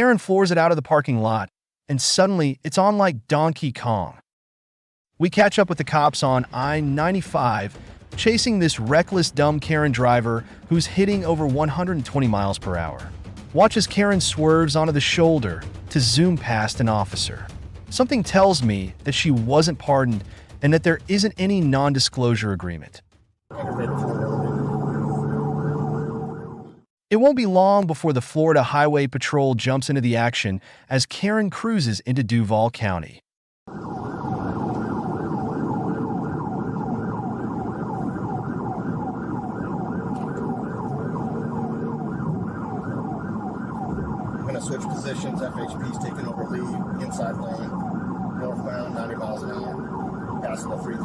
Karen floors it out of the parking lot, and suddenly it's on like Donkey Kong. We catch up with the cops on I-95, chasing this reckless, dumb Karen driver who's hitting over 120 miles per hour. Watch as Karen swerves onto the shoulder to zoom past an officer. Something tells me that she wasn't pardoned and that there isn't any non-disclosure agreement. It won't be long before the Florida Highway Patrol jumps into the action as Karen cruises into Duval County. We're going to switch positions. FHP's taking over lead, inside lane, northbound, 90 miles an hour, passing the free